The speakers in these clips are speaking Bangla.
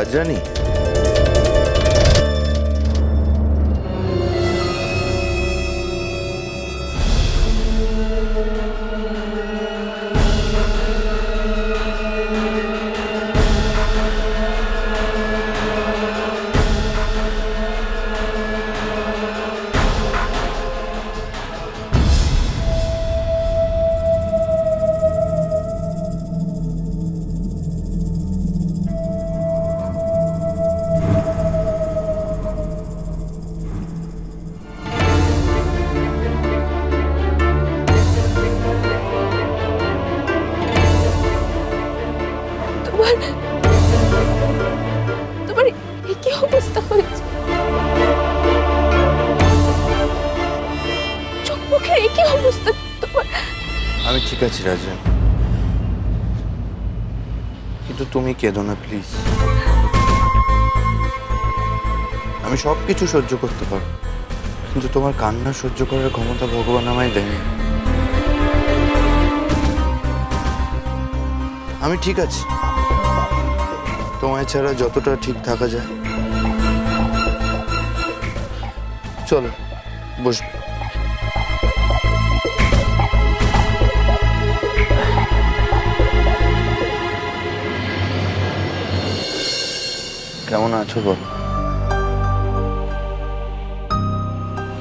রাজরানী, তোমার তোমার এ কি অবস্থা হয়েছে? চোখ মুখে এ কি অবস্থা তোমার? আমি ঠিক আছি রাজরানী, কিন্তু তুমি কেঁদো না প্লিজ। আমি সবকিছু সহ্য করতে পারো, কিন্তু তোমার কান্না সহ্য করার ক্ষমতা ভগবান আমায় দেয়নি। আমি ঠিক আছি, তোমায় ছাড়া যতটা ঠিক থাকা যায়। চলো বসবো। কেমন আছো বলো?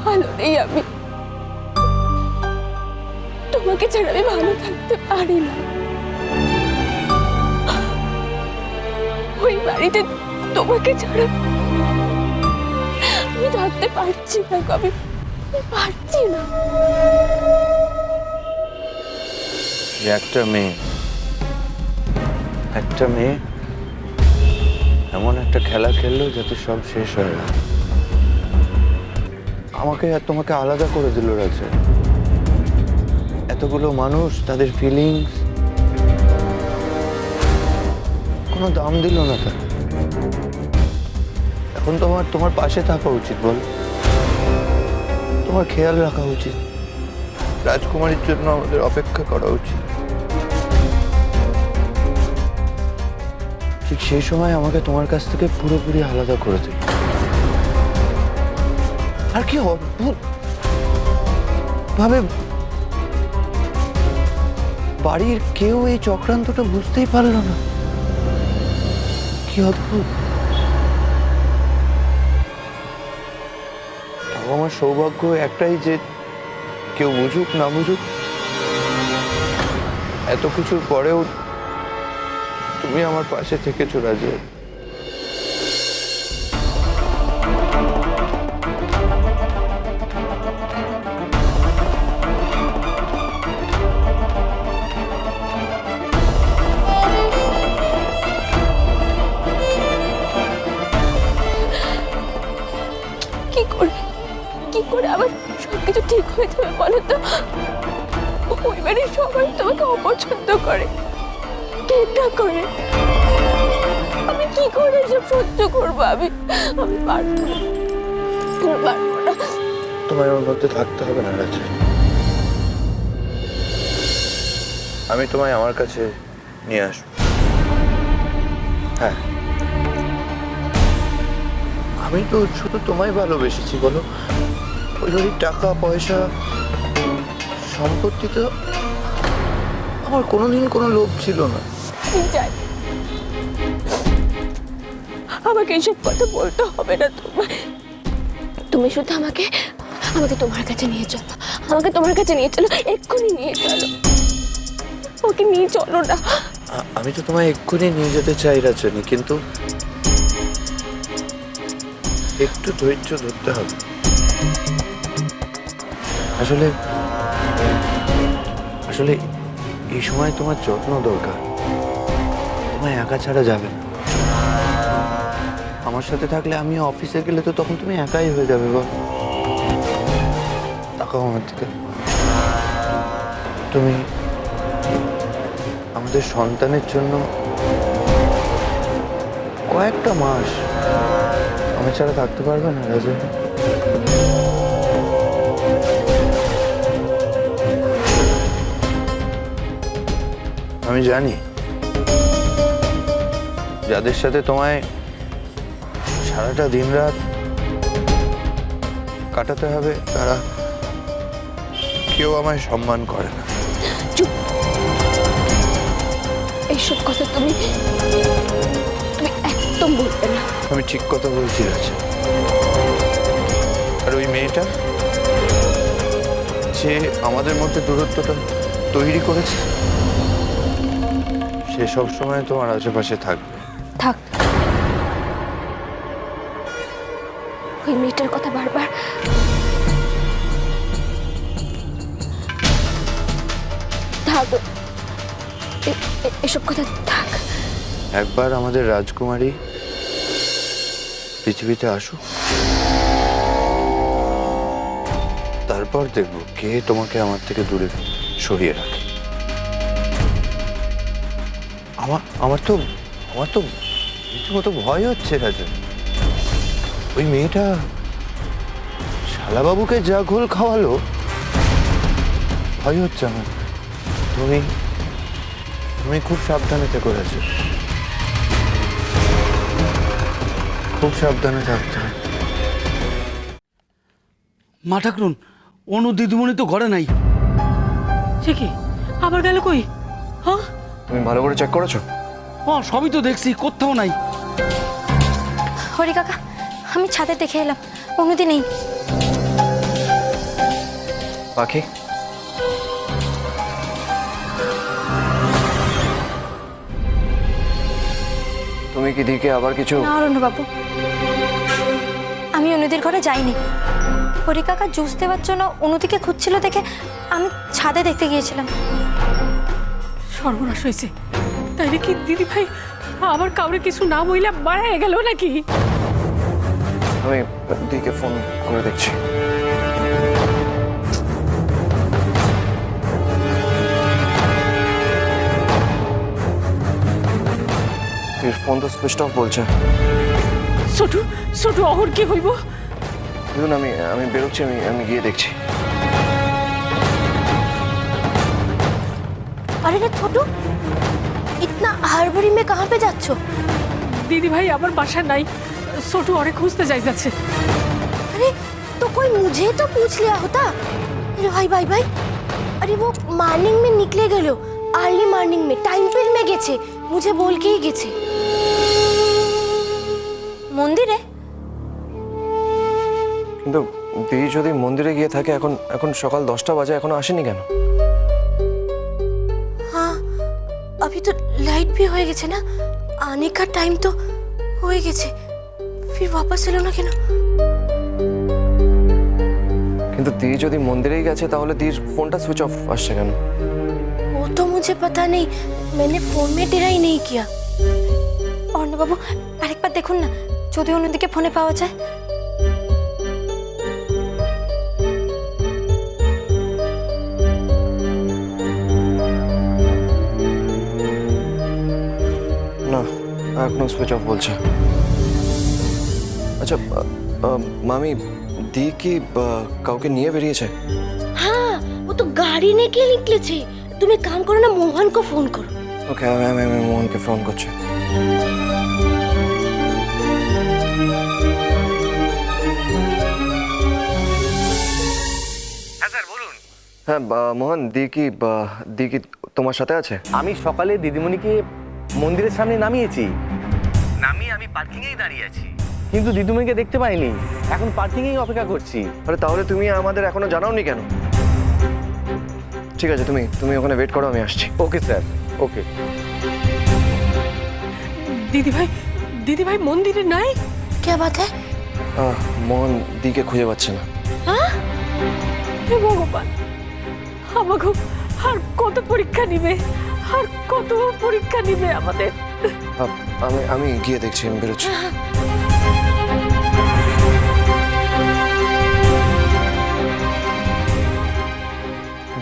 ভালো নেই আমি, তোমাকে ছাড়া আমি ভালো থাকতে পারি না। ওই বাড়িতে তোমাকে ছাড়া আমি থাকতে পারছি না, আমি পারছি না। একটা মেয়ে এমন একটা খেলা খেললো যাতে সব শেষ হয়ে গেল। আমাকে আর তোমাকে আলাদা করে দিল রাজা। এতগুলো মানুষ, তাদের ফিলিংস কোনো দাম দিল না তারা। এখন তোমার পাশে থাকা উচিত, বল? তোমার খেয়াল রাখা উচিত, রাজকুমারীর জন্য আমাদের অপেক্ষা করা উচিত। ঠিক সেই সময় আমাকে তোমার কাছ থেকে পুরোপুরি আলাদা করে দিল। আর কি অদ্ভুত ভাবে বাড়ির কেউ এই চক্রান্তটা বুঝতেই পারলো না। কি অদ্ভুত। আমার সৌভাগ্য একটাই যে কেউ বুঝুক না বুঝুক, এত কিছুর পরেও তুমি আমার পাশে থেকেছো রাজু। কি করে আবার সবকিছু ঠিক হয়ে যাবে বলো তো? ওই বাড়ির সবাই তোমাকে অপছন্দ করে, ঘৃণা করে। আমি কি করে সব সহ্য করবো? আমি পারবো না, পারবো না। তোমার ওর মধ্যে থাকতে হবে না রাজু। আমি তোমায় আমার কাছে নিয়ে আসবো। হ্যাঁ, আমি তো শুধু তোমায় ভালোবেসেছি বলো। ওই বাড়ির টাকা পয়সা সম্পত্তি তো আমার কোনোদিন কোনো লোভ ছিল না। যাই, আমাকে এইসব কথা বলতে হবে না তোমার। তুমি শুধু আমাকে তোমার কাছে নিয়ে চলো, আমাকে তোমার কাছে নিয়ে চলো, এক্ষুনি নিয়ে চলো। ওকে নিয়ে চলো না। আমি তো তোমায় এক্ষুনি নিয়ে যেতে চাই রাজনী, কিন্তু একটু ধৈর্য ধরতে হবে। আসলে আসলে এই সময় তোমার যত্ন দরকার। তোমায় একা ছাড়া যাবে না। আমার সাথে থাকলে, আমি অফিসে গেলে তো তখন তুমি একাই হয়ে যাবে। বল, তাকাও আমার দিকে। তুমি আমাদের সন্তানের জন্য কয়েকটা মাস আমি ছাড়া থাকতে পারবে না রাজা? আমি জানি যাদের সাথে তোমায় সারাটা দিনরাত কাটাতে হবে, তারা কেউ আমায় সম্মান করে না। চুপ, এইসব কথা তুমি একদম বলবে না। আমি ঠিক কথা বলছি রাজা। আর ওই মেয়েটা যে আমাদের মধ্যে দূরত্বটা তৈরি করেছে, সে সবসময় তোমার আশেপাশে থাকবে। থাক, ওই মেয়েটার কথা বারবার থাক, এসব কথা থাক। একবার আমাদের রাজকুমারী পৃথিবীতে আসুক, তারপর দেখবো কে তোমাকে আমার থেকে দূরে সরিয়ে রাখে। আমার তো রীতিমতো ভয় হচ্ছে রাজা। ওই মেয়েটা শালাবাবুকে যা ঘোল খাওয়ালো, ভয় হচ্ছে আমার। তুমি খুব সাবধানে থেকো রাজা, খুব সাবধানে থাকতে হবে। মা ঠাকুরুন, অনু দিদিমণি তো ঘরে নাই। সে কি আবার গেল কই? হ্যাঁ, তুমি ভালো করে চেক করেছো? সবই তো দেখছি, কোথাও নাই। হরি কাকা, আমি ছাদে দেখে এলাম, অনুদি নেই। পাখি, তুমি কি দিকে আবার কিছু? না অরণ্যবাবু, আমি অনুদির ঘরে যাইনি। হরি কাকা জুস দেওয়ার জন্য অনুদিকে খুঁজছিল দেখে আমি ছাদে দেখতে গিয়েছিলাম। সর্বনাশ হয়েছে। তাইলে কি দিদি ভাই আবার কাউরে কিছু না বইলা বাড়ায় গেল নাকি? আমি দিকে ফোন করে দেখছি। ফোন তো সুইচ অফ বলছে। ছোটু ছোটু অহর কি হইব? দেখুন, আমি বেরোচ্ছি, আমি গিয়ে দেখছি। अरे रे छोटू, इतना हड़बड़ी में कहाँ पे जाচ্ছ? দিদি भाई আবার বাসা নাই। ছোটু অরে খুঁজতে যাচ্ছে। अरे तो कोई मुझे तो पूछ लिया होता। अरे भाई भाई भाई, अरे वो मॉर्निंग में निकले गए, अर्ली मॉर्निंग में टाइम फिल में गेছে, मुझे बोल के ही गेছে। মন্দিরে? কিন্তু দিদি যদি মন্দিরে গিয়ে থাকে, এখন সকাল 10টা বাজে, এখনো আসেনি কেন? हाँ, अभी तो लाइट भी हो गेছে ना, आने का टाइम तो हो गेছে, फिर वापस चलो ना কেন? কিন্তু दिदी যদি মন্দিরেই গেছে, তাহলে দিদির ফোনটা সুইচ অফ আসছে কেন? वो तो मुझे पता नहीं, मैंने फोन में ट्राई नहीं किया। অর্ণবাবু, আরেকবার দেখুন না, যদি অন্যদিকে ফোনে পাওয়া যায়। না, এখনো সুইচ অফ বলছে। আচ্ছা মামি, দি কি কাউকে নিয়ে বেরিয়েছে? हाँ, वो तो गाड़ी लेके निकले थे। तुम एक काम करो ना, मोहन को फोन करो। ওকে, আমি মোহনকে ফোন করছি। হ্যাঁ মোহন, দি কি তোমার সাথে আছে? আমি সকালে দিদিমণিকে মন্দিরের সামনে নামিয়েছি, নামিয়ে আমি পার্কিংয়েই দাঁড়িয়ে আছি, কিন্তু দিদিমণিকে দেখতে পাইনি। এখন পার্কিংয়েই অপেক্ষা করছি। আরে তাহলে তুমি আমাদের এখনো জানাওনি কেন? ঠিক আছে, তুমি ওখানে ওয়েট করো, আমি আসছি। ওকে স্যার, ওকে। দিদি ভাই মন্দিরে নাই? क्या बात है? মোহন দিকে খুঁজে পাচ্ছে না। হে ভগবান, আমাকে আর কত পরীক্ষা নিবে, আর কত পরীক্ষা নিবে আমাদের। আমি গিয়ে দেখছি, আমি বেরোচ্ছি।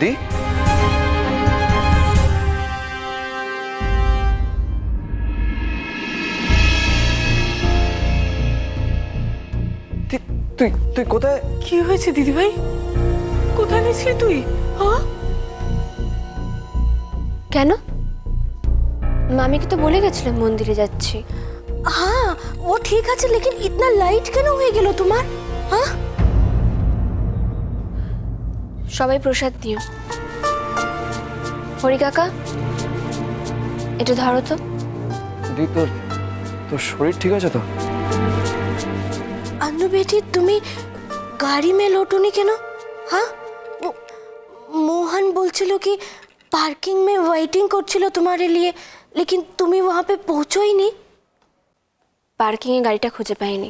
দি, তুই কোথায়? কি হয়েছে দিদি ভাই? কোথায় গেছিলি তুই? হ্যাঁ, কেন? মামিকে তো বলে গেছিলাম মন্দিরে যাচ্ছি। हाँ वो ठीक আছে लेकिन इतना लाइट কেন হয়ে গেল তোমার? হ্যাঁ সবাই প্রসাদ দিও। হরি কাকা এটা ধরো তো। দি তোর তোর শরীর ঠিক আছে তো? अन्नू बेटी तुम्हें गाड़ी में लौटोनी কেন? हाँ मोहन बोलছিল कि पार्किंग में वेटिंग করছিল तुम्हारे लिए लेकिन तुम्हें वहाँ पे पहुँचो ही नहीं। পার্কিং এ গাড়িটা খুঁজে পাইনি,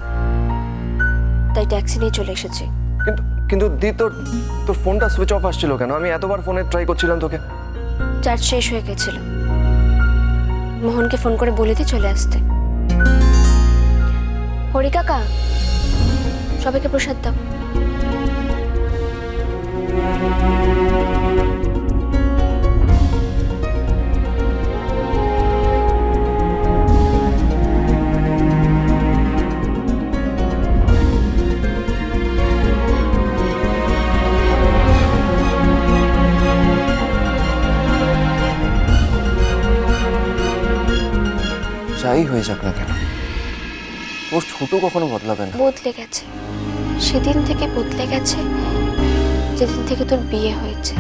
তাই ট্যাক্সি নিয়ে চলে এসেছি। কিন্তু কিন্তু দি তোর তোর ফোনটা সুইচ অফ আসছিল কেন? আমি এতবার ফোনে ট্রাই করছিলাম তোকে। চার্জ শেষ হয়ে গেছিল, মোহনকে ফোন করে বলে দিয়ে চলে আসতে। হরি কাকা সবাইকে প্রসাদ দাও। যাই হয়ে যাক না কেন, তোর ছোট কখনো বদলাবে না। বদলে গেছে, সেদিন থেকে বদলে গেছে যেদিন থেকে তোর বিয়ে হয়েছে।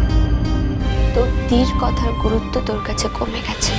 তোর দির কথার গুরুত্ব তোর কাছে কমে গেছে।